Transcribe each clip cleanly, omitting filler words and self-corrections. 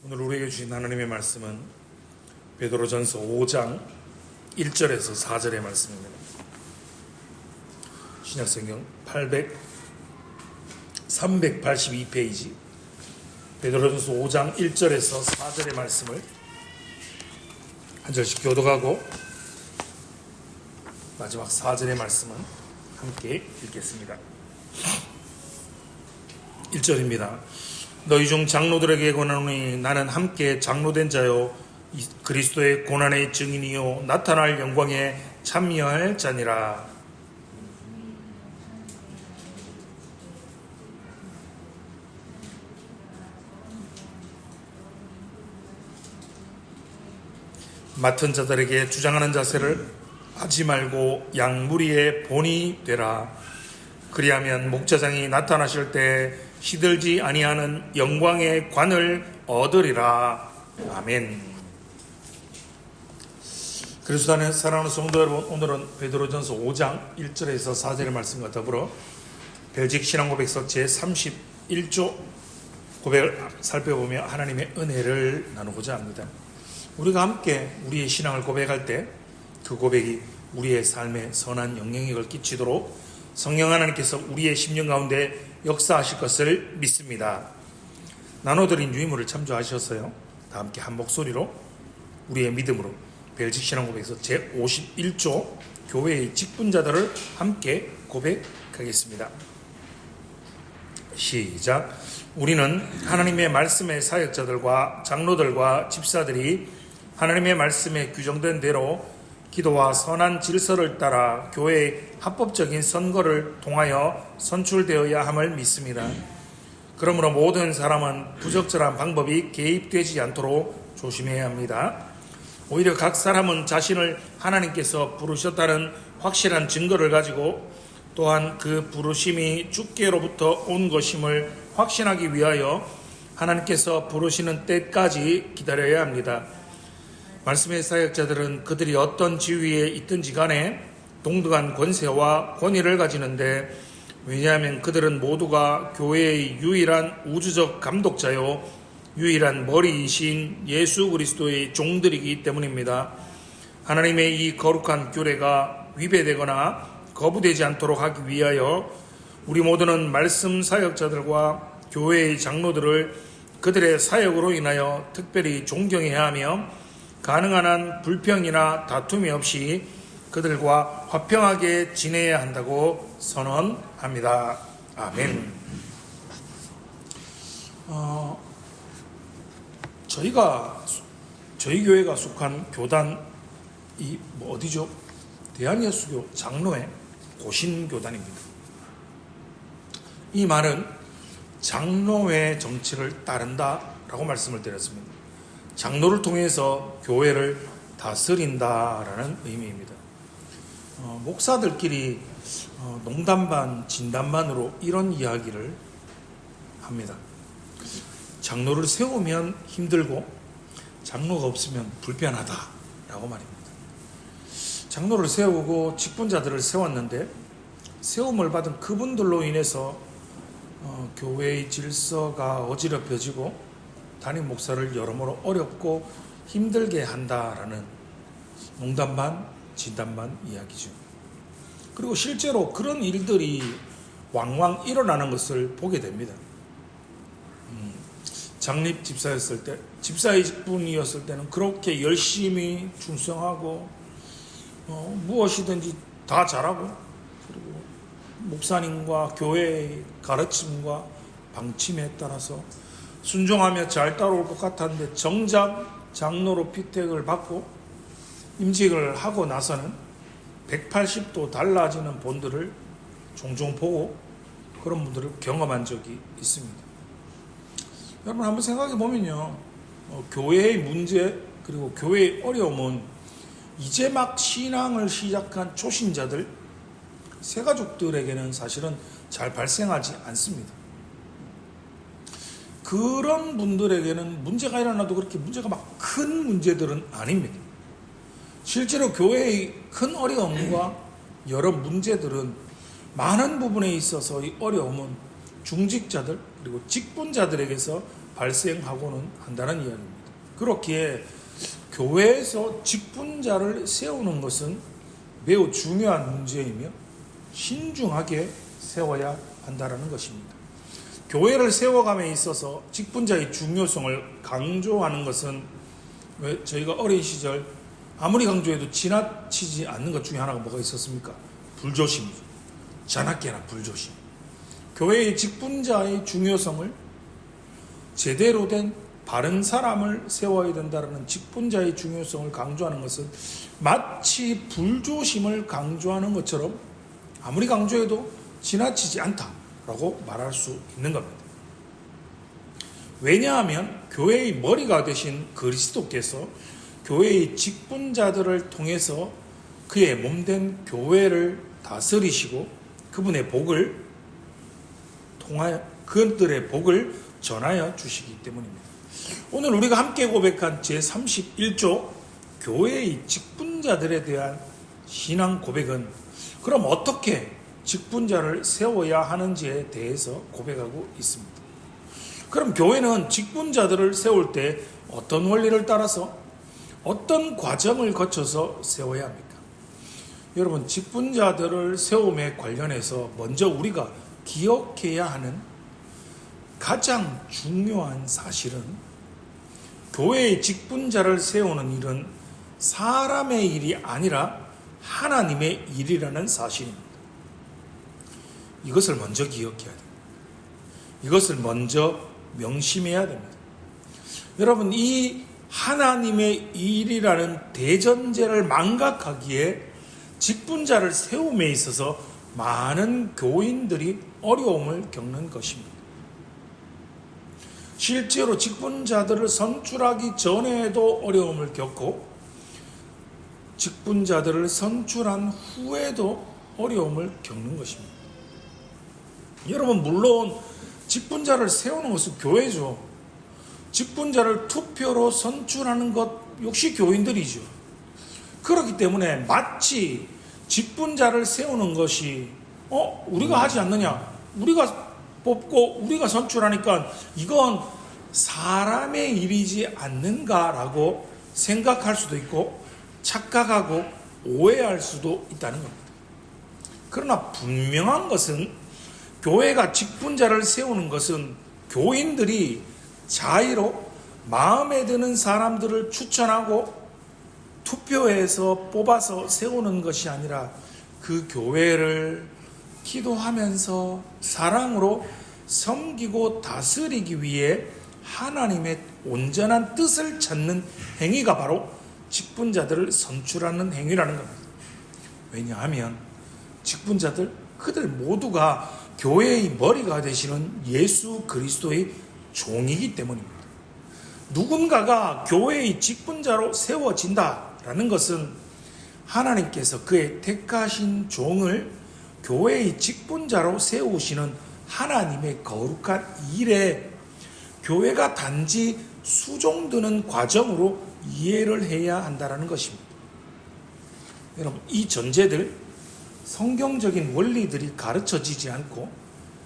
오늘 우리에게 주신 하나님의 말씀은 베드로전서 5장 1절에서 4절의 말씀입니다. 신약성경 382페이지 베드로전서 5장 1절에서 4절의 말씀을 한 절씩 교독하고 마지막 4절의 말씀은 함께 읽겠습니다. 1절입니다. 너희 중 장로들에게 권하노니 나는 함께 장로된 자요 그리스도의 고난의 증인이요 나타날 영광에 참여할 자니라. 맡은 자들에게 주장하는 자세를 하지 말고 양무리의 본이 되라. 그리하면 목자장이 나타나실 때 시들지 아니하는 영광의 관을 얻으리라. 아멘. 그리스도 사랑하는 성도 여러분, 오늘은 베드로전서 5장 1절에서 4절의 말씀과 더불어 벨직 신앙고백서 제31조 고백을 살펴보며 하나님의 은혜를 나누고자 합니다. 우리가 함께 우리의 신앙을 고백할 때 그 고백이 우리의 삶에 선한 영향력을 끼치도록 성령 하나님께서 우리의 심령 가운데 역사하실 것을 믿습니다. 나눠드린 유인물을 참조하셨어요. 다 함께 한 목소리로 우리의 믿음으로 벨직 신앙고백서 제51조 교회의 직분자들을 함께 고백하겠습니다. 시작. 우리는 하나님의 말씀의 사역자들과 장로들과 집사들이 하나님의 말씀에 규정된 대로 기도와 선한 질서를 따라 교회의 합법적인 선거를 통하여 선출되어야 함을 믿습니다. 그러므로 모든 사람은 부적절한 방법이 개입되지 않도록 조심해야 합니다. 오히려 각 사람은 자신을 하나님께서 부르셨다는 확실한 증거를 가지고 또한 그 부르심이 주께로부터 온 것임을 확신하기 위하여 하나님께서 부르시는 때까지 기다려야 합니다. 말씀의 사역자들은 그들이 어떤 지위에 있든지 간에 동등한 권세와 권위를 가지는데, 왜냐하면 그들은 모두가 교회의 유일한 우주적 감독자요 유일한 머리이신 예수 그리스도의 종들이기 때문입니다. 하나님의 이 거룩한 규례가 위배되거나 거부되지 않도록 하기 위하여 우리 모두는 말씀 사역자들과 교회의 장로들을 그들의 사역으로 인하여 특별히 존경해야 하며 가능한 한 불평이나 다툼이 없이 그들과 화평하게 지내야 한다고 선언합니다. 아멘. 저희 교회가 속한 교단이 어디죠? 대한예수교 장로회 고신교단입니다. 이 말은 장로회 정치를 따른다라고 말씀을 드렸습니다. 장로를 통해서 교회를 다스린다라는 의미입니다. 목사들끼리 농담 반 진담 반으로 이런 이야기를 합니다. 장로를 세우면 힘들고 장로가 없으면 불편하다라고 말입니다. 장로를 세우고 직분자들을 세웠는데 세움을 받은 그분들로 인해서 교회의 질서가 어지럽혀지고 담임 목사를 여러모로 어렵고 힘들게 한다라는 농담 반 진담 반 이야기죠. 그리고 실제로 그런 일들이 왕왕 일어나는 것을 보게 됩니다. 장립 집사였을 때, 집사의 직분이었을 때는 그렇게 열심히 충성하고 무엇이든지 다 잘하고, 그리고 목사님과 교회의 가르침과 방침에 따라서 순종하며 잘 따라올 것 같았는데 정작 장로로 피택을 받고 임직을 하고 나서는 180도 달라지는 본들을 종종 보고 그런 분들을 경험한 적이 있습니다. 여러분 한번 생각해 보면요, 교회의 문제 그리고 교회의 어려움은 이제 막 신앙을 시작한 초신자들, 새가족들에게는 사실은 잘 발생하지 않습니다. 그런 분들에게는 문제가 일어나도 그렇게 문제가 막 큰 문제들은 아닙니다. 실제로 교회의 큰 어려움과 여러 문제들은 많은 부분에 있어서 이 어려움은 중직자들 그리고 직분자들에게서 발생하고는 한다는 이야기입니다. 그렇기에 교회에서 직분자를 세우는 것은 매우 중요한 문제이며 신중하게 세워야 한다는 것입니다. 교회를 세워감에 있어서 직분자의 중요성을 강조하는 것은 왜 저희가 어린 시절 아무리 강조해도 지나치지 않는 것 중에 하나가 뭐가 있었습니까? 불조심이죠. 자나깨나 불조심. 교회의 직분자의 중요성을 제대로 된 바른 사람을 세워야 된다는 직분자의 중요성을 강조하는 것은 마치 불조심을 강조하는 것처럼 아무리 강조해도 지나치지 않다라고 말할 수 있는 겁니다. 왜냐하면 교회의 머리가 되신 그리스도께서 교회의 직분자들을 통해서 그의 몸된 교회를 다스리시고 그분의 복을 통하여 그들의 복을 전하여 주시기 때문입니다. 오늘 우리가 함께 고백한 제31조 교회의 직분자들에 대한 신앙 고백은 그럼 어떻게 직분자를 세워야 하는지에 대해서 고백하고 있습니다. 그럼 교회는 직분자들을 세울 때 어떤 원리를 따라서 어떤 과정을 거쳐서 세워야 합니까? 여러분, 직분자들을 세움에 관련해서 먼저 우리가 기억해야 하는 가장 중요한 사실은 교회의 직분자를 세우는 일은 사람의 일이 아니라 하나님의 일이라는 사실입니다. 이것을 먼저 기억해야 됩니다. 이것을 먼저 명심해야 됩니다. 여러분, 이 하나님의 일이라는 대전제를 망각하기에 직분자를 세움에 있어서 많은 교인들이 어려움을 겪는 것입니다. 실제로 직분자들을 선출하기 전에도 어려움을 겪고 직분자들을 선출한 후에도 어려움을 겪는 것입니다. 여러분, 물론 직분자를 세우는 것은 교회죠. 직분자를 투표로 선출하는 것 역시 교인들이죠. 그렇기 때문에 마치 직분자를 세우는 것이 우리가 하지 않느냐, 우리가 뽑고 우리가 선출하니까 이건 사람의 일이지 않는가라고 생각할 수도 있고 착각하고 오해할 수도 있다는 겁니다. 그러나 분명한 것은 교회가 직분자를 세우는 것은 교인들이 자의로 마음에 드는 사람들을 추천하고 투표해서 뽑아서 세우는 것이 아니라 그 교회를 기도하면서 사랑으로 섬기고 다스리기 위해 하나님의 온전한 뜻을 찾는 행위가 바로 직분자들을 선출하는 행위라는 겁니다. 왜냐하면 직분자들 그들 모두가 교회의 머리가 되시는 예수 그리스도의 종이기 때문입니다. 누군가가 교회의 직분자로 세워진다라는 것은 하나님께서 그의 택하신 종을 교회의 직분자로 세우시는 하나님의 거룩한 일에 교회가 단지 수종드는 과정으로 이해를 해야 한다는 것입니다. 여러분, 이 전제들, 성경적인 원리들이 가르쳐지지 않고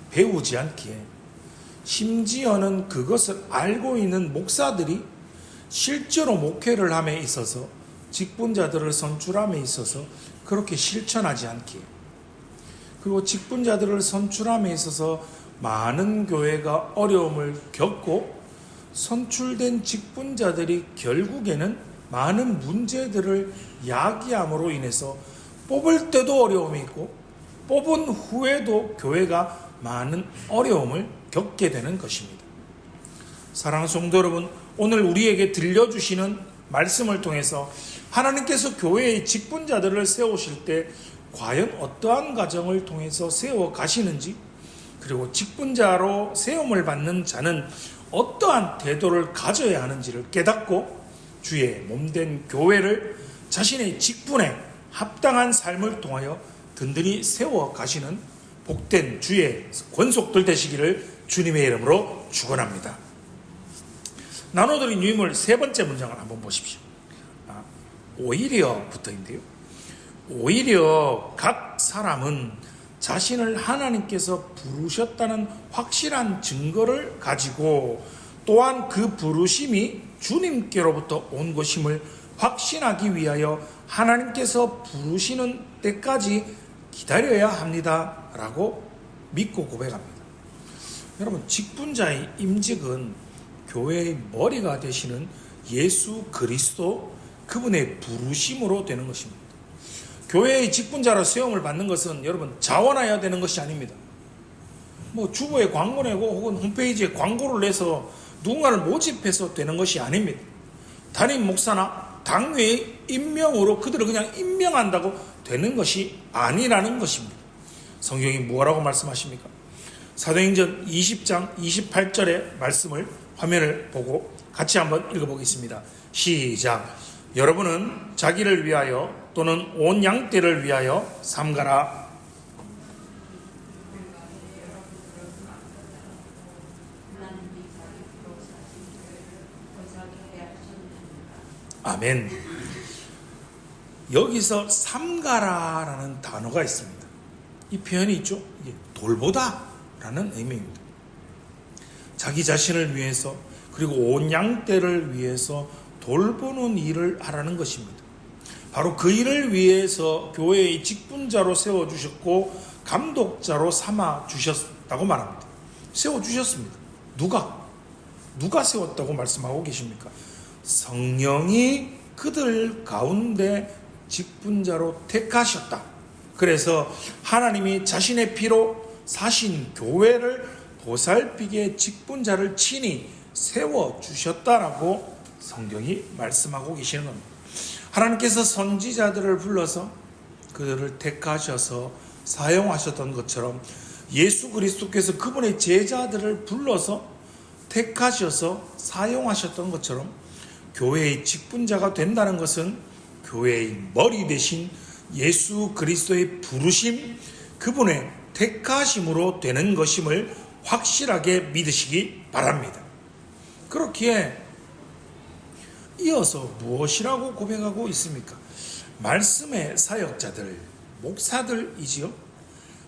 배우지 않기에 심지어는 그것을 알고 있는 목사들이 실제로 목회를 함에 있어서 직분자들을 선출함에 있어서 그렇게 실천하지 않기에, 그리고 직분자들을 선출함에 있어서 많은 교회가 어려움을 겪고 선출된 직분자들이 결국에는 많은 문제들을 야기함으로 인해서 뽑을 때도 어려움이 있고 뽑은 후에도 교회가 많은 어려움을 겪게 되는 것입니다. 사랑하는 성도 여러분, 오늘 우리에게 들려주시는 말씀을 통해서 하나님께서 교회의 직분자들을 세우실 때 과연 어떠한 과정을 통해서 세워 가시는지, 그리고 직분자로 세움을 받는 자는 어떠한 태도를 가져야 하는지를 깨닫고 주의 몸된 교회를 자신의 직분에 합당한 삶을 통하여 든든히 세워 가시는 복된 주의 권속들 되시기를 주님의 이름으로 축원합니다. 나눠드린 유인물 세 번째 문장을 한번 보십시오. 오히려부터인데요. 오히려 각 사람은 자신을 하나님께서 부르셨다는 확실한 증거를 가지고 또한 그 부르심이 주님께로부터 온 것임을 확신하기 위하여 하나님께서 부르시는 때까지 기다려야 합니다 라고 믿고 고백합니다. 여러분, 직분자의 임직은 교회의 머리가 되시는 예수 그리스도, 그분의 부르심으로 되는 것입니다. 교회의 직분자로 세움을 받는 것은 여러분 자원해야 되는 것이 아닙니다. 주보에 광고 내고 혹은 홈페이지에 광고를 내서 누군가를 모집해서 되는 것이 아닙니다. 담임 목사나 당회의 임명으로 그들을 그냥 임명한다고 되는 것이 아니라는 것입니다. 성경이 뭐라고 말씀하십니까? 사도행전 20장 28절의 말씀을 화면을 보고 같이 한번 읽어보겠습니다. 시작. 여러분은 자기를 위하여 또는 온 양떼를 위하여 삼가라. 아멘. 여기서 삼가라라는 단어가 있습니다. 이 표현이 있죠. 이게 돌보다라는 의미입니다. 자기 자신을 위해서 그리고 온 양떼를 위해서 돌보는 일을 하라는 것입니다. 바로 그 일을 위해서 교회의 직분자로 세워주셨고 감독자로 삼아주셨다고 말합니다. 세워주셨습니다. 누가 세웠다고 말씀하고 계십니까? 성령이 그들 가운데 직분자로 택하셨다. 그래서 하나님이 자신의 피로 사신 교회를 보살피게 직분자를 친히 세워주셨다라고 성경이 말씀하고 계시는 겁니다. 하나님께서 선지자들을 불러서 그들을 택하셔서 사용하셨던 것처럼 예수 그리스도께서 그분의 제자들을 불러서 택하셔서 사용하셨던 것처럼 교회의 직분자가 된다는 것은 교회의 머리 대신 예수 그리스도의 부르심, 그분의 택하심으로 되는 것임을 확실하게 믿으시기 바랍니다. 그렇기에 이어서 무엇이라고 고백하고 있습니까? 말씀의 사역자들, 목사들이지요.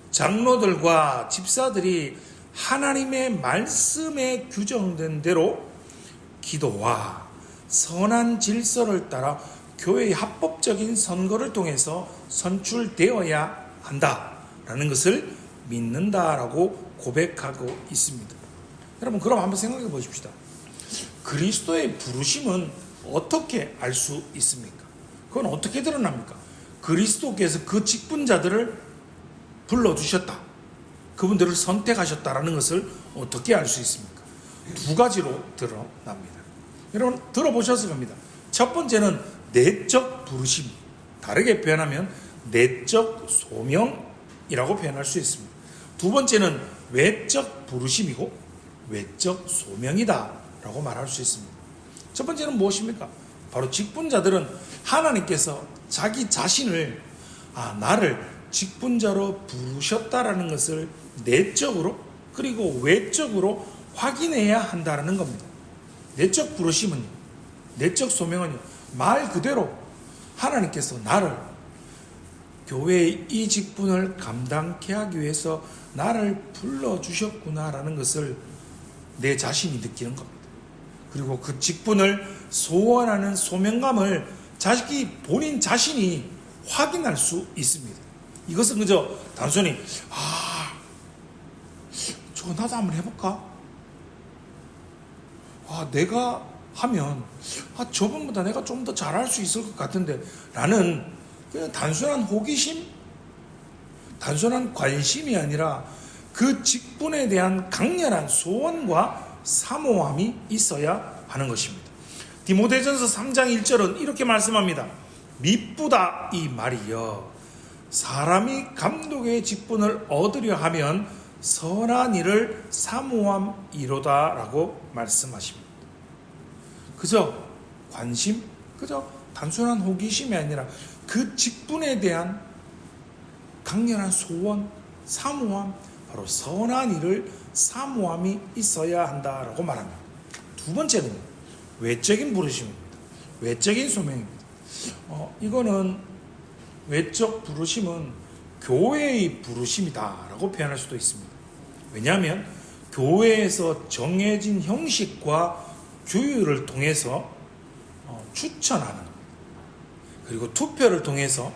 장로들과 집사들이 하나님의 말씀에 규정된 대로 기도와 선한 질서를 따라 교회의 합법적인 선거를 통해서 선출되어야 한다라는 것을 믿는다라고 고백하고 있습니다. 여러분, 그럼 한번 생각해 보십시다. 그리스도의 부르심은 어떻게 알 수 있습니까? 그건 어떻게 드러납니까? 그리스도께서 그 직분자들을 불러주셨다, 그분들을 선택하셨다라는 것을 어떻게 알 수 있습니까? 두 가지로 드러납니다. 여러분 들어보셨을 겁니다. 첫 번째는 내적 부르심, 다르게 표현하면 내적 소명이라고 표현할 수 있습니다. 두 번째는 외적 부르심이고 외적 소명이다 라고 말할 수 있습니다. 첫 번째는 무엇입니까? 바로 직분자들은 하나님께서 자기 자신을 나를 직분자로 부르셨다라는 것을 내적으로 그리고 외적으로 확인해야 한다는 겁니다. 내적 부르심은요, 내적 소명은요, 말 그대로 하나님께서 나를 교회의 이 직분을 감당케 하기 위해서 나를 불러주셨구나라는 것을 내 자신이 느끼는 겁니다. 그리고 그 직분을 소원하는 소명감을 본인 자신이 확인할 수 있습니다. 이것은 그저 단순히 저거 나도 한번 해볼까? 내가 하면 저번보다 내가 좀 더 잘할 수 있을 것 같은데 라는 그냥 단순한 호기심, 단순한 관심이 아니라 그 직분에 대한 강렬한 소원과 사모함이 있어야 하는 것입니다. 디모데전서 3장 1절은 이렇게 말씀합니다. 미쁘다 이 말이여, 사람이 감독의 직분을 얻으려 하면 선한 일을 사모함이로다 라고 말씀하십니다. 그저 관심, 그저 단순한 호기심이 아니라 그 직분에 대한 강렬한 소원, 사모함, 바로 선한 일을 사모함이 있어야 한다라고 말합니다. 두 번째는 외적인 부르심입니다. 외적인 소명입니다. 이거는 외적 부르심은 교회의 부르심이다라고 표현할 수도 있습니다. 왜냐하면 교회에서 정해진 형식과 규율을 통해서 추천하는, 그리고 투표를 통해서,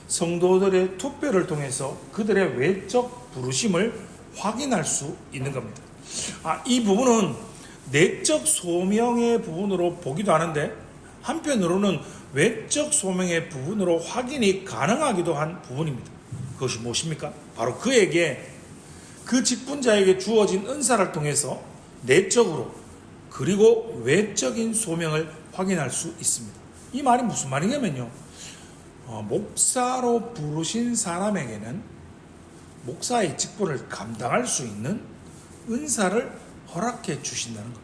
성도들의 투표를 통해서 그들의 외적 부르심을 확인할 수 있는 겁니다. 이 부분은 내적 소명의 부분으로 보기도 하는데, 한편으로는 외적 소명의 부분으로 확인이 가능하기도 한 부분입니다. 그것이 무엇입니까? 바로 그에게, 그 직분자에게 주어진 은사를 통해서 내적으로 그리고 외적인 소명을 확인할 수 있습니다. 이 말이 무슨 말이냐면요, 목사로 부르신 사람에게는 목사의 직분을 감당할 수 있는 은사를 허락해 주신다는 것.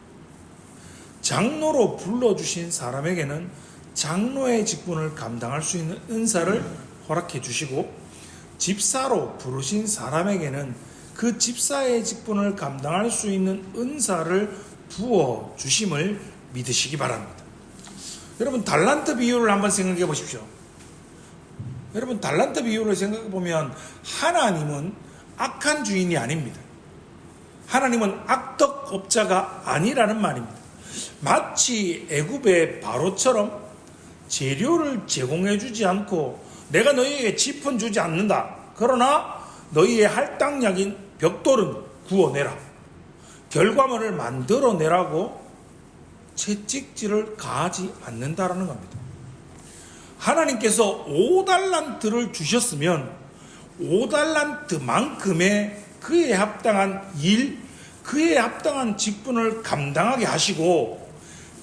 장로로 불러주신 사람에게는 장로의 직분을 감당할 수 있는 은사를 허락해 주시고, 집사로 부르신 사람에게는 그 집사의 직분을 감당할 수 있는 은사를 부어 주심을 믿으시기 바랍니다. 여러분, 달란트 비유를 한번 생각해 보십시오. 여러분, 달란트 비유를 생각해 보면 하나님은 악한 주인이 아닙니다. 하나님은 악덕업자가 아니라는 말입니다. 마치 애굽의 바로처럼 재료를 제공해 주지 않고 내가 너희에게 짚은 주지 않는다. 그러나 너희의 할당약인 벽돌은 구워내라. 결과물을 만들어내라고 채찍질을 가하지 않는다라는 겁니다. 하나님께서 5달란트를 주셨으면 5달란트만큼의 그에 합당한 일, 그에 합당한 직분을 감당하게 하시고,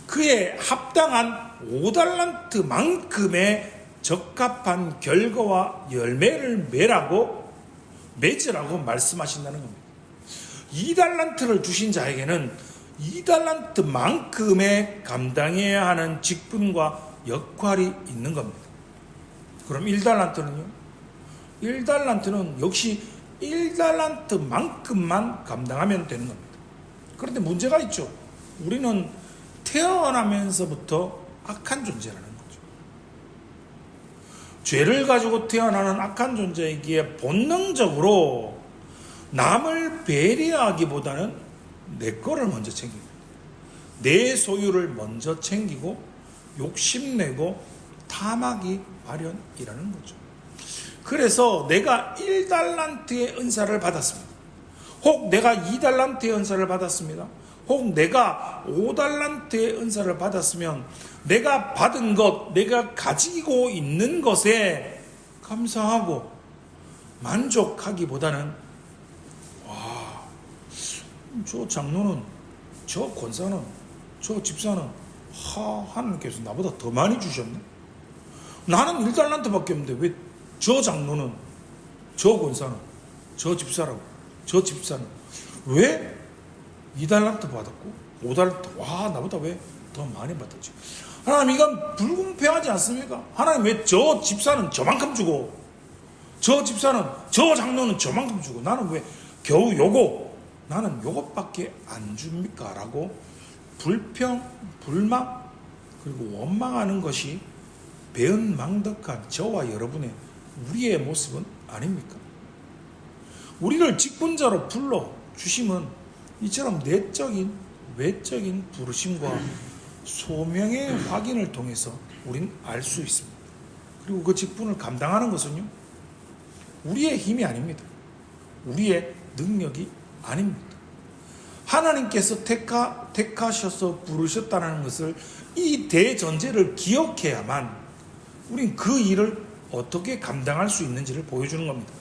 그에 합당한 5달란트만큼의 적합한 결과와 열매를 맺으라고 말씀하신다는 겁니다. 2달란트를 주신 자에게는 2달란트만큼의 감당해야 하는 직분과 역할이 있는 겁니다. 그럼 1달란트는요? 1달란트는 역시 1달란트만큼만 감당하면 되는 겁니다. 그런데 문제가 있죠. 우리는 태어나면서부터 악한 존재라는 거죠. 죄를 가지고 태어나는 악한 존재이기에 본능적으로 남을 배려하기보다는 내 거를 먼저 챙깁니다. 내 소유를 먼저 챙기고 욕심내고 탐하기 마련이라는 거죠. 그래서 내가 1달란트의 은사를 받았습니다. 혹 내가 2달란트의 은사를 받았습니다. 혹 내가 5달란트의 은사를 받았으면 내가 받은 것, 내가 가지고 있는 것에 감사하고 만족하기보다는, 와, 저 장로는, 저 권사는, 저 집사는 하나님께서 나보다 더 많이 주셨네. 나는 1달란트밖에 없는데 왜 저 장로는, 저 권사는, 저 집사라고, 저 집사는 왜 2달란트 받았고 5달란트, 와, 나보다 왜 더 많이 받았지? 하나님, 이건 불공평하지 않습니까? 하나님, 왜 저 집사는 저만큼 주고 저 집사는, 저 장로는 저만큼 주고 나는 왜 겨우 나는 요것밖에 안 줍니까? 라고 불평, 불만, 그리고 원망하는 것이 배은망덕한 저와 여러분의, 우리의 모습은 아닙니까? 우리를 직분자로 불러 주심은 이처럼 내적인, 외적인 부르심과 소명의 확인을 통해서 우린 알 수 있습니다. 그리고 그 직분을 감당하는 것은요, 우리의 힘이 아닙니다. 우리의 능력이 아닙니다. 하나님께서 택하셔서 부르셨다는 것을, 이 대전제를 기억해야만 우린 그 일을 어떻게 감당할 수 있는지를 보여주는 겁니다.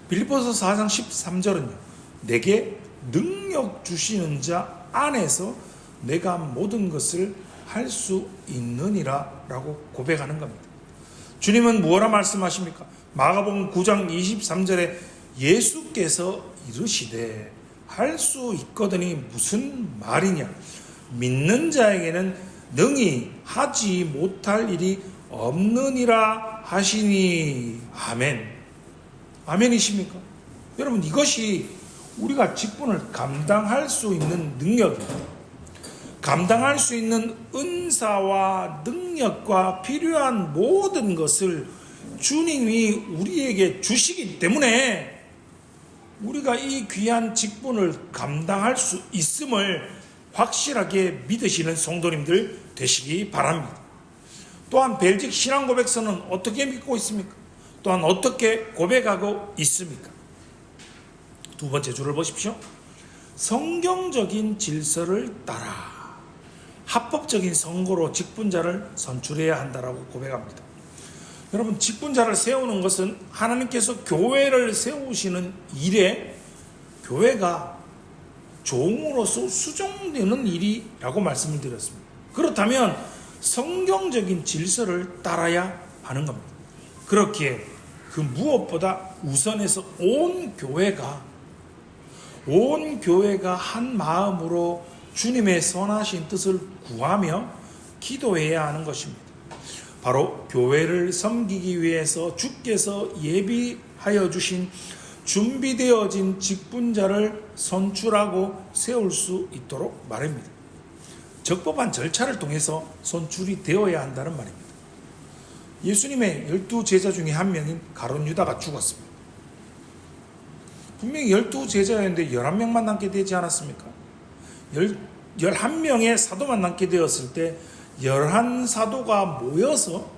빌립보서 4장 13절은요, 내게 능력 주시는 자 안에서 내가 모든 것을 할 수 있느니라 라고 고백하는 겁니다. 주님은 무엇라 말씀하십니까? 마가복음 9장 23절에 예수께서 이르시되 할 수 있거든이 무슨 말이냐? 믿는 자에게는 능히 하지 못할 일이 없느니라 하시니. 아멘. 아멘이십니까? 여러분, 이것이 우리가 직분을 감당할 수 있는 능력입니다. 감당할 수 있는 은사와 능력과 필요한 모든 것을 주님이 우리에게 주시기 때문에 우리가 이 귀한 직분을 감당할 수 있음을 확실하게 믿으시는 성도님들 되시기 바랍니다. 또한 벨직 신앙 고백서는 어떻게 믿고 있습니까? 또한 어떻게 고백하고 있습니까? 두 번째 줄을 보십시오. 성경적인 질서를 따라 합법적인 선거로 직분자를 선출해야 한다라고 고백합니다. 여러분, 직분자를 세우는 것은 하나님께서 교회를 세우시는 일에 교회가 종으로서 수종되는 일이라고 말씀을 드렸습니다. 그렇다면 성경적인 질서를 따라야 하는 겁니다. 그렇기에 그 무엇보다 우선해서 온 교회가 한 마음으로 주님의 선하신 뜻을 구하며 기도해야 하는 것입니다. 바로 교회를 섬기기 위해서 주께서 예비하여 주신 준비되어진 직분자를 선출하고 세울 수 있도록 말입니다. 적법한 절차를 통해서 선출이 되어야 한다는 말입니다. 예수님의 12제자 중에 한 명인 가룟 유다가 죽었습니다. 분명히 12제자였는데 11명만 남게 되지 않았습니까? 11명의 사도만 남게 되었을 때 11사도가 모여서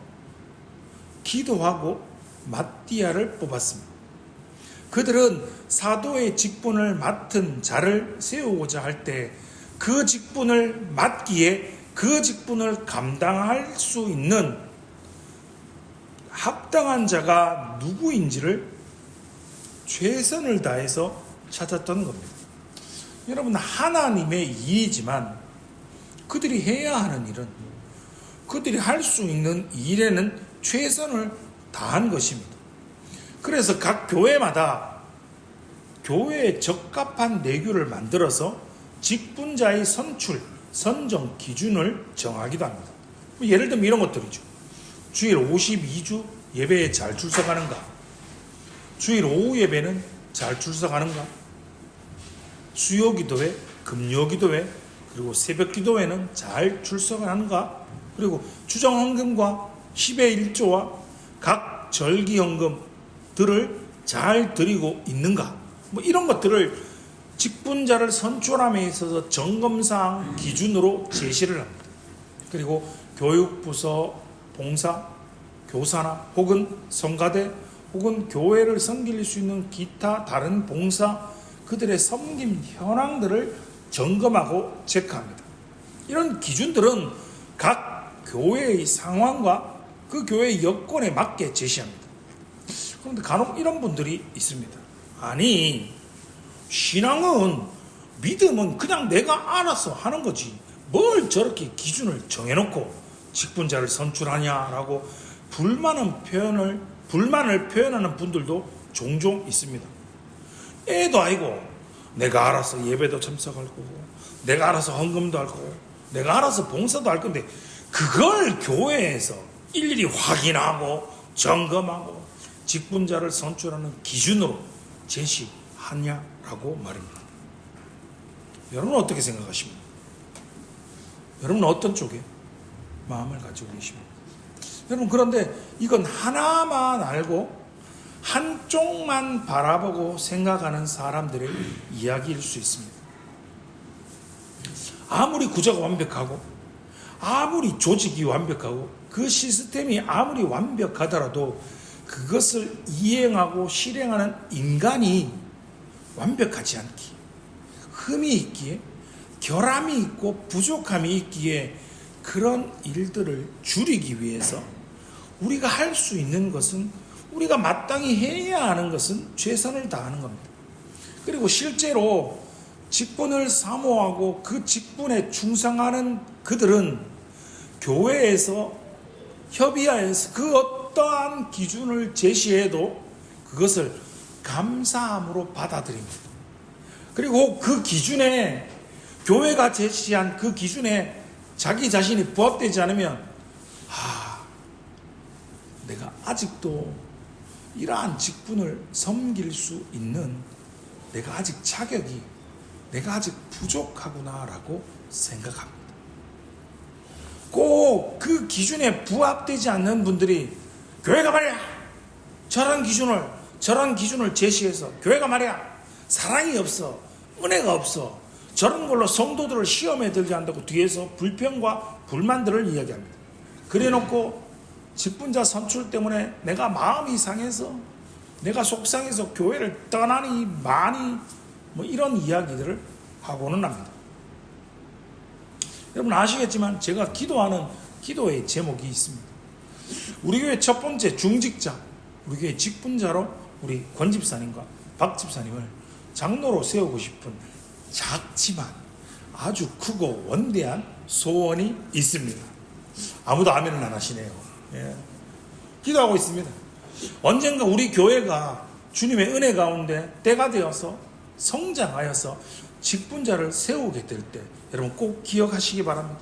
기도하고 마띠아를 뽑았습니다. 그들은 사도의 직분을 맡은 자를 세우고자 할 때 그 직분을 맡기에 그 직분을 감당할 수 있는 합당한 자가 누구인지를 최선을 다해서 찾았던 겁니다. 여러분, 하나님의 일이지만 그들이 해야 하는 일은 그들이 할 수 있는 일에는 최선을 다한 것입니다. 그래서 각 교회마다 교회에 적합한 내규를 만들어서 직분자의 선정 기준을 정하기도 합니다. 예를 들면 이런 것들이죠. 주일 52주 예배에 잘 출석하는가? 주일 오후 예배는 잘 출석하는가? 수요 기도회, 금요 기도회, 그리고 새벽 기도회는 잘 출석하는가? 그리고 주정 헌금과 10의 1조와 각 절기 헌금들을 잘 드리고 있는가? 이런 것들을 직분자를 선출함에 있어서 점검사항 기준으로 제시를 합니다. 그리고 교육부서 봉사, 교사나 혹은 성가대 혹은 교회를 섬길 수 있는 기타 다른 봉사, 그들의 섬김 현황들을 점검하고 체크합니다. 이런 기준들은 각 교회의 상황과 그 교회의 여건에 맞게 제시합니다. 그런데 간혹 이런 분들이 있습니다. 아니, 신앙은, 믿음은 그냥 내가 알아서 하는 거지 뭘 저렇게 기준을 정해놓고 직분자를 선출하냐라고 불만을 표현하는 분들도 종종 있습니다. 애도 아니고 내가 알아서 예배도 참석할 거고 내가 알아서 헌금도 할 거고 내가 알아서 봉사도 할 건데 그걸 교회에서 일일이 확인하고 점검하고 직분자를 선출하는 기준으로 제시하냐라고 말입니다. 여러분은 어떻게 생각하십니까? 여러분은 어떤 쪽에 마음을 가지고 계십니까? 여러분, 그런데 이건 하나만 알고 한쪽만 바라보고 생각하는 사람들의 이야기일 수 있습니다. 아무리 구조가 완벽하고 아무리 조직이 완벽하고 그 시스템이 아무리 완벽하더라도 그것을 이행하고 실행하는 인간이 완벽하지 않기에 흠이 있기에 결함이 있고 부족함이 있기에 그런 일들을 줄이기 위해서 우리가 할 수 있는 것은 우리가 마땅히 해야 하는 것은 최선을 다하는 겁니다. 그리고 실제로 직분을 사모하고 그 직분에 충성하는 그들은 교회에서 협의하여서 그 어떠한 기준을 제시해도 그것을 감사함으로 받아들입니다. 그리고 그 기준에 교회가 제시한 그 기준에 자기 자신이 부합되지 않으면 내가 아직도 이러한 직분을 섬길 수 있는 내가 아직 자격이 내가 아직 부족하구나라고 생각합니다. 꼭 그 기준에 부합되지 않는 분들이 교회가 말이야 저런 기준을 제시해서 교회가 말이야 사랑이 없어, 은혜가 없어, 저런 걸로 성도들을 시험에 들게 한다고 뒤에서 불평과 불만들을 이야기합니다. 그래놓고 직분자 선출 때문에 내가 마음이 상해서, 내가 속상해서 교회를 떠나니 많이 뭐 이런 이야기들을 하고는 합니다. 여러분 아시겠지만 제가 기도하는 기도의 제목이 있습니다. 우리 교회 첫 번째 중직자, 우리 교회 직분자로 우리 권 집사님과 박 집사님을 장로로 세우고 싶은 작지만 아주 크고 원대한 소원이 있습니다. 아무도 아멘을 안 하시네요. 예. 기도하고 있습니다. 언젠가 우리 교회가 주님의 은혜 가운데 때가 되어서 성장하여서 직분자를 세우게 될 때 여러분 꼭 기억하시기 바랍니다.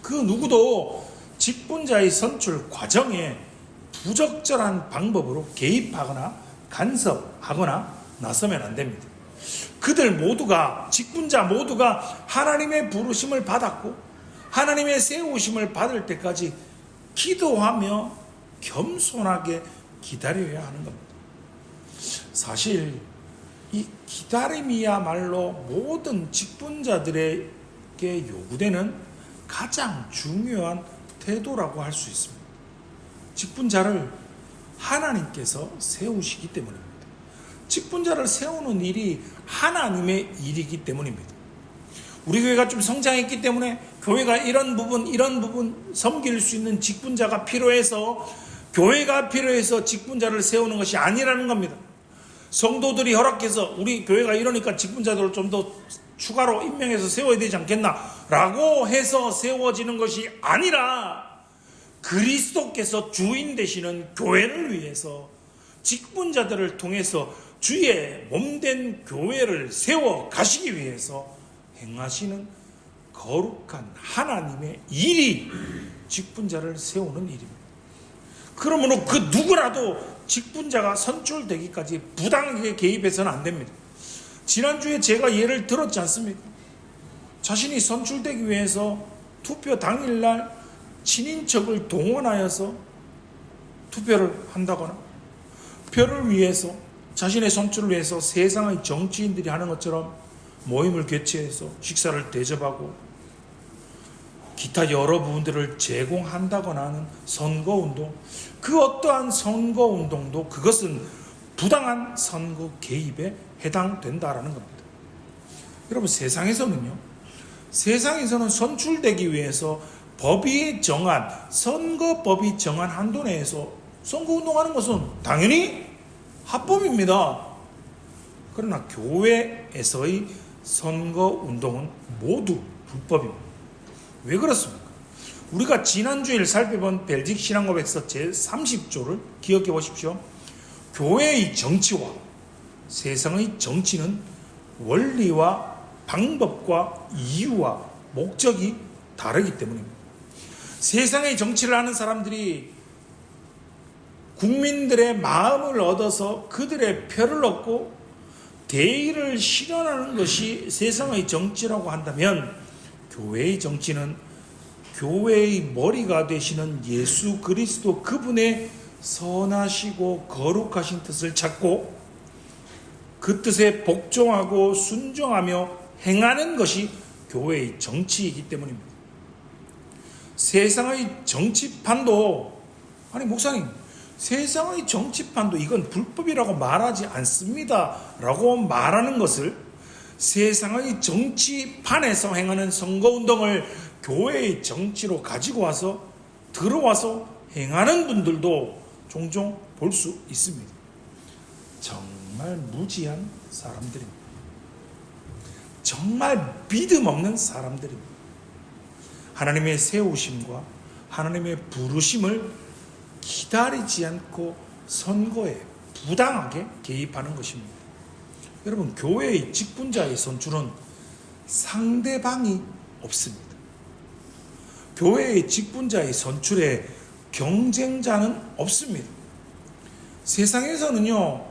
그 누구도 직분자의 선출 과정에 부적절한 방법으로 개입하거나 간섭하거나 나서면 안 됩니다. 그들 모두가, 직분자 모두가 하나님의 부르심을 받았고 하나님의 세우심을 받을 때까지 기도하며 겸손하게 기다려야 하는 겁니다. 사실 이 기다림이야말로 모든 직분자들에게 요구되는 가장 중요한 태도라고 할 수 있습니다. 직분자를 하나님께서 세우시기 때문입니다. 직분자를 세우는 일이 하나님의 일이기 때문입니다. 우리 교회가 좀 성장했기 때문에 교회가 이런 부분 섬길 수 있는 직분자가 필요해서, 교회가 필요해서 직분자를 세우는 것이 아니라는 겁니다. 성도들이 허락해서 우리 교회가 이러니까 직분자들을 좀 더 추가로 임명해서 세워야 되지 않겠나 라고 해서 세워지는 것이 아니라 그리스도께서 주인 되시는 교회를 위해서 직분자들을 통해서 주의 몸된 교회를 세워 가시기 위해서 행하시는 거룩한 하나님의 일이 직분자를 세우는 일입니다. 그러므로 그 누구라도 직분자가 선출되기까지 부당하게 개입해서는 안 됩니다. 지난주에 제가 예를 들었지 않습니까? 자신이 선출되기 위해서 투표 당일날 친인척을 동원하여서 투표를 한다거나, 표를 위해서, 자신의 선출을 위해서 세상의 정치인들이 하는 것처럼 모임을 개최해서 식사를 대접하고 기타 여러 부분들을 제공한다거나 하는 선거운동, 그 어떠한 선거운동도 그것은 부당한 선거 개입에 해당된다라는 겁니다. 여러분 세상에서는 선출되기 위해서 법이 정한, 선거법이 정한 한도 내에서 선거운동하는 것은 당연히 합법입니다. 그러나 교회에서의 선거운동은 모두 불법입니다. 왜 그렇습니까? 우리가 지난주에 살펴본 벨직 신앙고백서 제30조를 기억해 보십시오. 교회의 정치와 세상의 정치는 원리와 방법과 이유와 목적이 다르기 때문입니다. 세상의 정치를 하는 사람들이 국민들의 마음을 얻어서 그들의 표를 얻고 대의를 실현하는 것이 세상의 정치라고 한다면, 교회의 정치는 교회의 머리가 되시는 예수 그리스도 그분의 선하시고 거룩하신 뜻을 찾고 그 뜻에 복종하고 순종하며 행하는 것이 교회의 정치이기 때문입니다. 세상의 정치판도, 아니 목사님, 세상의 정치판도 이건 불법이라고 말하지 않습니다 라고 말하는 것을, 세상의 정치판에서 행하는 선거운동을 교회의 정치로 가지고 와서 들어와서 행하는 분들도 종종 볼 수 있습니다. 정말 무지한 사람들입니다. 정말 믿음 없는 사람들입니다. 하나님의 세우심과 하나님의 부르심을 기다리지 않고 선거에 부당하게 개입하는 것입니다. 여러분, 교회의 직분자의 선출은 상대방이 없습니다. 교회의 직분자의 선출에 경쟁자는 없습니다. 세상에서는요,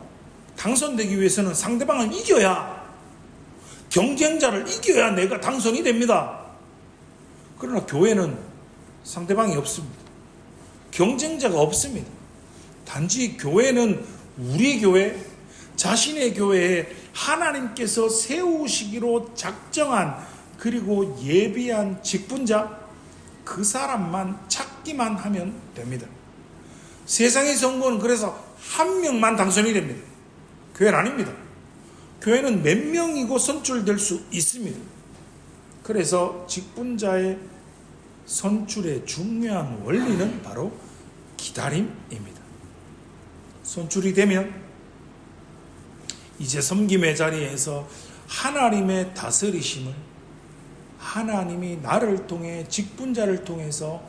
당선되기 위해서는 상대방을 이겨야, 경쟁자를 이겨야 내가 당선이 됩니다. 그러나 교회는 상대방이 없습니다. 경쟁자가 없습니다. 단지 교회는 우리 교회, 자신의 교회에 하나님께서 세우시기로 작정한 그리고 예비한 직분자, 그 사람만 찾기만 하면 됩니다. 세상의 선거는 그래서 한 명만 당선이 됩니다. 교회는 아닙니다. 교회는 몇 명이고 선출될 수 있습니다. 그래서 직분자의 선출의 중요한 원리는 바로 기다림입니다. 선출이 되면 이제 섬김의 자리에서 하나님의 다스리심을, 하나님이 나를 통해 직분자를 통해서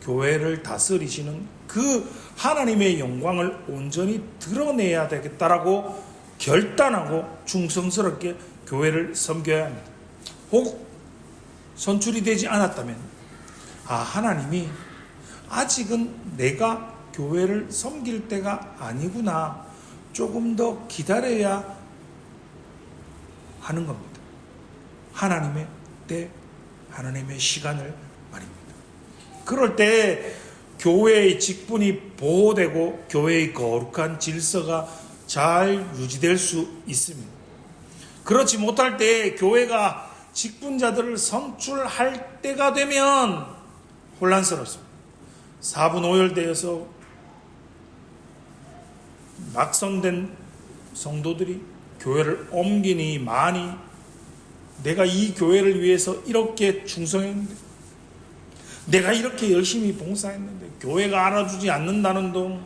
교회를 다스리시는 그 하나님의 영광을 온전히 드러내야 되겠다라고 결단하고 충성스럽게 교회를 섬겨야 합니다. 혹 선출이 되지 않았다면 하나님이 아직은 내가 교회를 섬길 때가 아니구나, 조금 더 기다려야 하는 겁니다. 하나님의 때, 하나님의 시간을 말입니다. 그럴 때 교회의 직분이 보호되고 교회의 거룩한 질서가 잘 유지될 수 있습니다. 그렇지 못할 때 교회가 직분자들을 선출할 때가 되면 혼란스럽습니다. 사분오열되어서 낙선된 성도들이 교회를 옮기니 많이, 내가 이 교회를 위해서 이렇게 충성했는데, 내가 이렇게 열심히 봉사했는데 교회가 알아주지 않는다는 둥,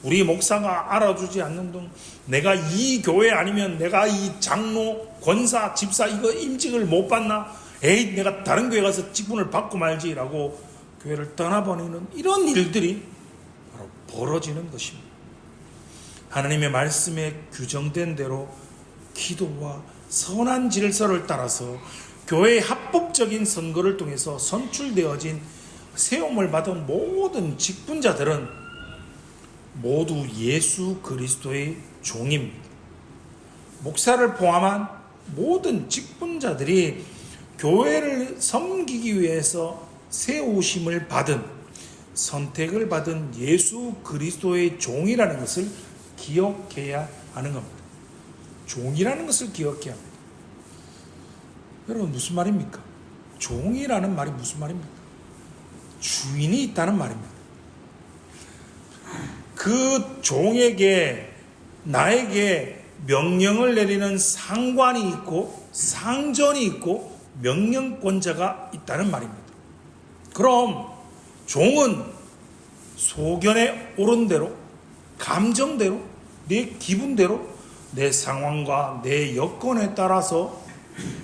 우리 목사가 알아주지 않는 둥, 내가 이 교회 아니면 내가 이 장로, 권사, 집사 이거 임직을 못 받나? 에이, 내가 다른 교회 가서 직분을 받고 말지라고 교회를 떠나버리는 이런 일들이 바로 벌어지는 것입니다. 하나님의 말씀에 규정된 대로 기도와 선한 질서를 따라서 교회의 합법적인 선거를 통해서 선출되어진 세움을 받은 모든 직분자들은 모두 예수 그리스도의 종입니다. 목사를 포함한 모든 직분자들이 교회를 섬기기 위해서 세우심을 받은, 선택을 받은 예수 그리스도의 종이라는 것을 기억해야 하는 겁니다. 종이라는 것을 기억해야 합니다. 여러분, 무슨 말입니까? 종이라는 말이 무슨 말입니까? 주인이 있다는 말입니다. 그 종에게, 나에게 명령을 내리는 상관이 있고 상전이 있고 명령권자가 있다는 말입니다. 그럼 종은 소견에 오른 대로, 감정대로, 내 기분대로, 내 상황과 내 여건에 따라서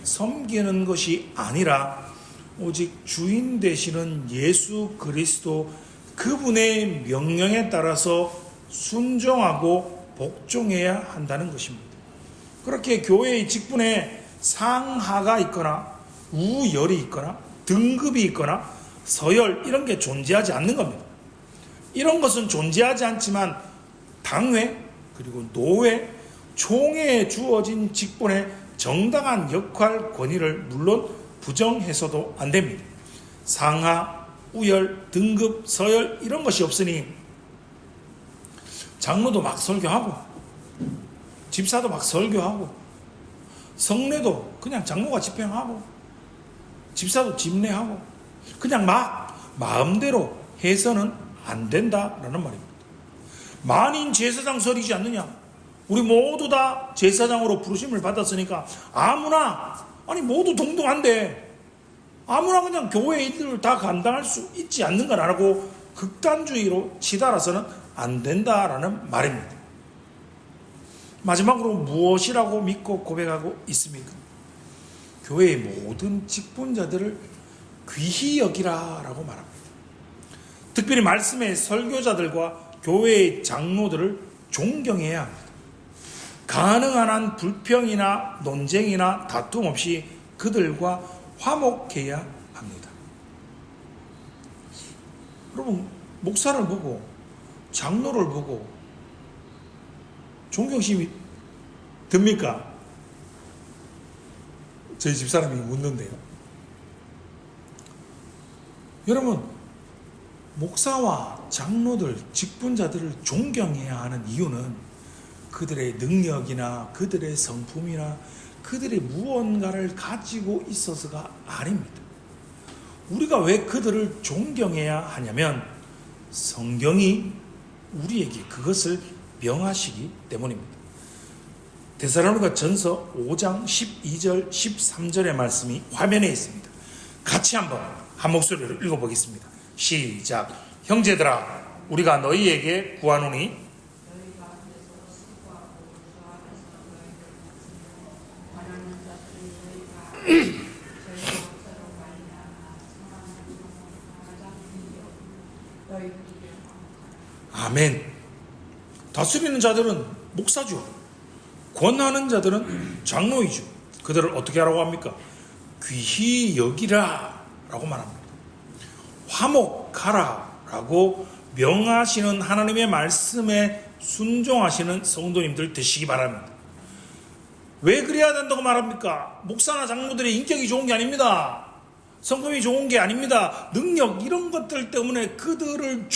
섬기는 것이 아니라 오직 주인 되시는 예수 그리스도, 그분의 명령에 따라서 순종하고 복종해야 한다는 것입니다. 그렇게 교회의 직분에 상하가 있거나 우열이 있거나 등급이 있거나 서열, 이런 게 존재하지 않는 겁니다. 이런 것은 존재하지 않지만 당회 그리고 노회, 총회에 주어진 직분의 정당한 역할, 권위를 물론 부정해서도 안 됩니다. 상하, 우열, 등급, 서열 이런 것이 없으니 장로도 막 설교하고, 집사도 막 설교하고, 성례도 그냥 장로가 집행하고, 집사도 집례하고, 그냥 막 마음대로 해서는 안 된다라는 말입니다. 만인 제사장 설이지 않느냐? 우리 모두 다 제사장으로 부르심을 받았으니까 아무나, 아니 모두 동등한데 아무나 그냥 교회 일들을 다 감당할 수 있지 않는가라고 극단주의로 치달아서는 안 된다라는 말입니다. 마지막으로 무엇이라고 믿고 고백하고 있습니까? 교회의 모든 직분자들을 귀히 여기라라고 말합니다. 특별히 말씀의 설교자들과 교회의 장로들을 존경해야 합니다. 가능한 한 불평이나 논쟁이나 다툼 없이 그들과 화목해야 합니다. 여러분, 목사를 보고 장로를 보고 존경심이 듭니까? 저희 집사람이 웃는데요. 여러분, 목사와 장로들, 직분자들을 존경해야 하는 이유는 그들의 능력이나 그들의 성품이나 그들의 무언가를 가지고 있어서가 아닙니다. 우리가 왜 그들을 존경해야 하냐면 성경이 우리에게 그것을 명하시기 때문입니다. 데살로니가 전서 5장 12절 13절의 말씀이 화면에 있습니다. 같이 한번 한 목소리로 읽어보겠습니다. 시작. 형제들아 우리가 너희에게 구하노니 아멘. 다스리는 자들은 목사죠. 권하는 자들은 장로이죠. 그들을 어떻게 하라고 합니까? 귀히 여기라 라고 말합니다. 화목하라 라고 명하시는 하나님의 말씀에 순종하시는 성도님들 되시기 바랍니다. 왜 그래야 된다고 말합니까? 목사나 장로들의 인격이 좋은 게 아닙니다. 성품이 좋은 게 아닙니다. 능력 이런 것들 때문에 그들을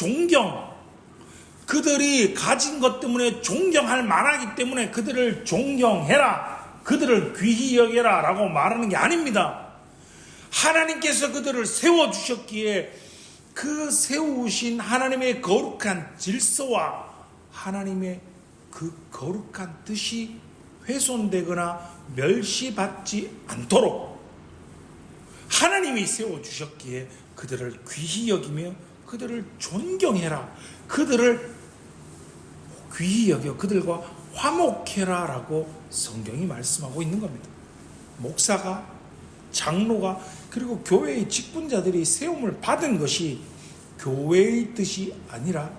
그들이 가진 것 때문에 존경할 만하기 때문에 그들을 존경해라, 그들을 귀히 여겨라 라고 말하는 게 아닙니다. 하나님께서 그들을 세워주셨기에 그 세우신 하나님의 거룩한 질서와 하나님의 그 거룩한 뜻이 훼손되거나 멸시받지 않도록 하나님이 세워주셨기에 그들을 귀히 여기며 그들을 존경해라, 그들을 귀히 여겨 그들과 화목해라 라고 성경이 말씀하고 있는 겁니다. 목사가, 장로가, 그리고 교회의 직분자들이 세움을 받은 것이 교회의 뜻이 아니라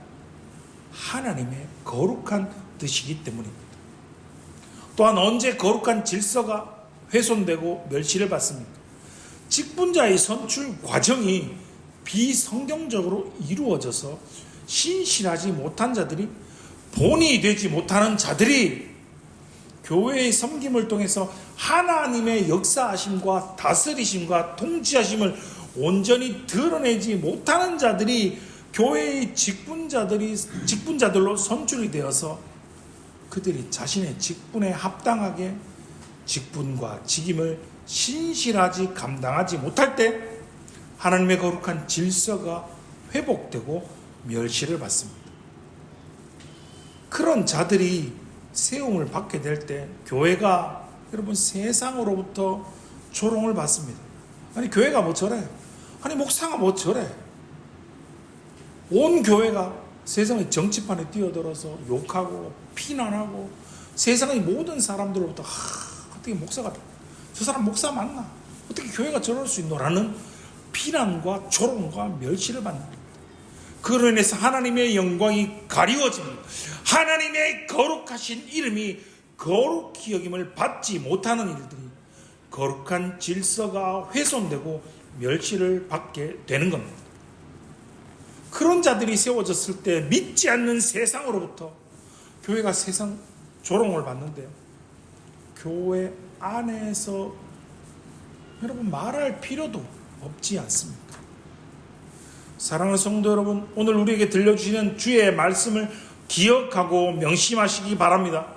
하나님의 거룩한 뜻이기 때문입니다. 또한 언제 거룩한 질서가 훼손되고 멸시를 받습니까? 직분자의 선출 과정이 비성경적으로 이루어져서 신실하지 못한 자들이, 본이 되지 못하는 자들이 교회의 섬김을 통해서 하나님의 역사하심과 다스리심과 통치하심을 온전히 드러내지 못하는 자들이 교회의 직분자들로 선출이 되어서 그들이 자신의 직분에 합당하게 직분과 직임을 신실하지 감당하지 못할 때 하나님의 거룩한 질서가 회복되고 멸시를 받습니다. 그런 자들이 세움을 받게 될 때 교회가 여러분 세상으로부터 조롱을 받습니다. 아니 교회가 뭐 저래? 아니 목사가 뭐 저래? 온 교회가 세상의 정치판에 뛰어들어서 욕하고 비난하고 세상의 모든 사람들로부터 어떻게 목사가 저 사람 목사 맞나? 어떻게 교회가 저럴 수 있노라는 비난과 조롱과 멸시를 받는다. 그로 인해서 하나님의 영광이 가리워집니다. 하나님의 거룩하신 이름이 거룩히 여김을 받지 못하는 일들이 거룩한 질서가 훼손되고 멸시를 받게 되는 겁니다. 그런 자들이 세워졌을 때 믿지 않는 세상으로부터 교회가 세상 조롱을 받는데요. 교회 안에서 여러분 말할 필요도 없지 않습니까? 사랑하는 성도 여러분, 오늘 우리에게 들려주시는 주의 말씀을 기억하고 명심하시기 바랍니다.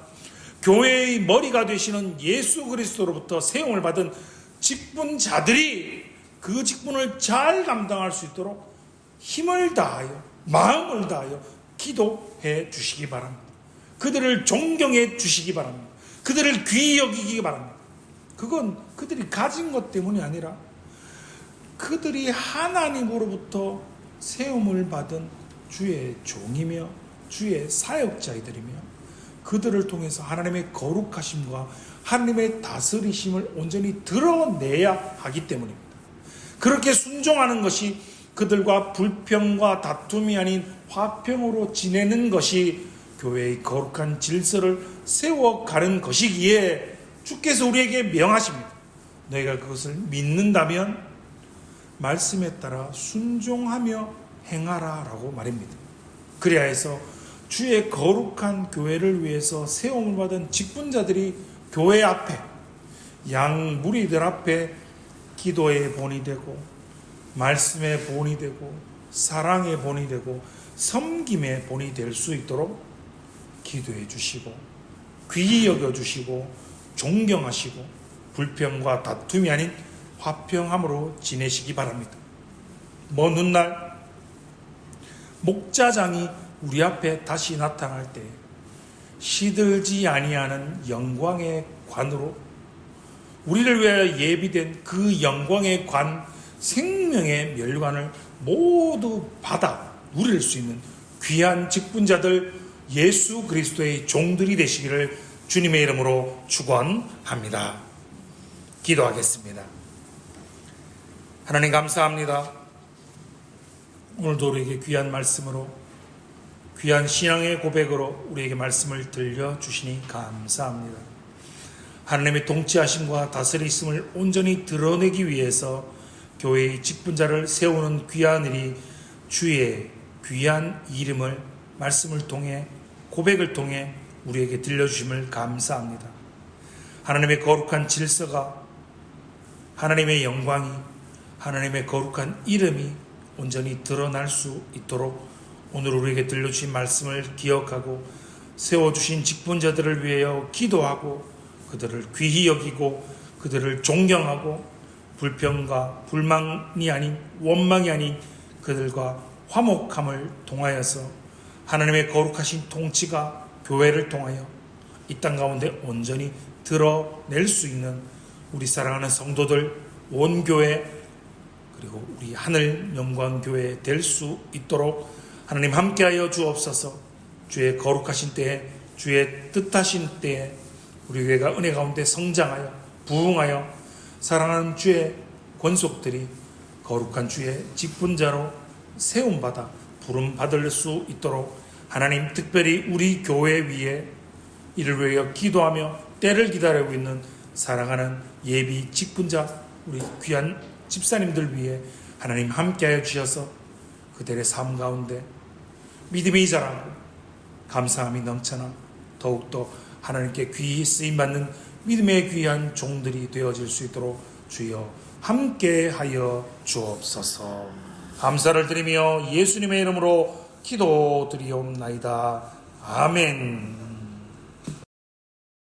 교회의 머리가 되시는 예수 그리스도로부터 세움을 받은 직분자들이 그 직분을 잘 감당할 수 있도록 힘을 다하여 마음을 다하여 기도해 주시기 바랍니다. 그들을 존경해 주시기 바랍니다. 그들을 귀히 여기기 바랍니다. 그건 그들이 가진 것 때문이 아니라 그들이 하나님으로부터 세움을 받은 주의 종이며 주의 사역자이들이며 그들을 통해서 하나님의 거룩하심과 하나님의 다스리심을 온전히 드러내야 하기 때문입니다. 그렇게 순종하는 것이 그들과 불평과 다툼이 아닌 화평으로 지내는 것이 교회의 거룩한 질서를 세워가는 것이기에 주께서 우리에게 명하십니다. 너희가 그것을 믿는다면 말씀에 따라 순종하며 행하라 라고 말입니다. 그래야 해서 주의 거룩한 교회를 위해서 세움을 받은 직분자들이 교회 앞에 양 무리들 앞에 기도의 본이 되고 말씀의 본이 되고 사랑의 본이 되고 섬김의 본이 될 수 있도록 기도해 주시고 귀히 여겨주시고 존경하시고 불평과 다툼이 아닌 화평함으로 지내시기 바랍니다. 먼 훗날 목자장이 우리 앞에 다시 나타날 때 시들지 아니하는 영광의 관으로 우리를 위하여 예비된 그 영광의 관, 생명의 멸관을 모두 받아 누릴 수 있는 귀한 직분자들 예수 그리스도의 종들이 되시기를 주님의 이름으로 축원합니다. 기도하겠습니다. 하나님 감사합니다. 오늘도 우리에게 귀한 말씀으로 귀한 신앙의 고백으로 우리에게 말씀을 들려주시니 감사합니다. 하나님의 통치하심과 다스리심을 온전히 드러내기 위해서 교회의 직분자를 세우는 귀한 일이 주의 귀한 이름을 말씀을 통해 고백을 통해 우리에게 들려주심을 감사합니다. 하나님의 거룩한 질서가 하나님의 영광이 하나님의 거룩한 이름이 온전히 드러날 수 있도록 오늘 우리에게 들려주신 말씀을 기억하고 세워주신 직분자들을 위하여 기도하고 그들을 귀히 여기고 그들을 존경하고 불평과 불만이 아닌 원망이 아닌 그들과 화목함을 통하여서 하나님의 거룩하신 통치가 교회를 통하여 이 땅 가운데 온전히 드러낼 수 있는 우리 사랑하는 성도들 온교회 그리고 우리 하늘 영광교회 될 수 있도록 하나님 함께하여 주옵소서. 주의 거룩하신 때에 주의 뜻하신 때에 우리 교회가 은혜 가운데 성장하여 부흥하여 사랑하는 주의 권속들이 거룩한 주의 직분자로 세움받아 부름받을 수 있도록 하나님 특별히 우리 교회 위에 이를 위하여 기도하며 때를 기다리고 있는 사랑하는 예비 직분자 우리 귀한 집사님들 위해 하나님 함께하여 주셔서 그들의 삶 가운데 믿음이 자라고 감사함이 넘쳐나 더욱더 하나님께 귀히 쓰임받는 믿음의 귀한 종들이 되어질 수 있도록 주여 함께하여 주옵소서. 감사를 드리며 예수님의 이름으로 기도드리옵나이다. 아멘.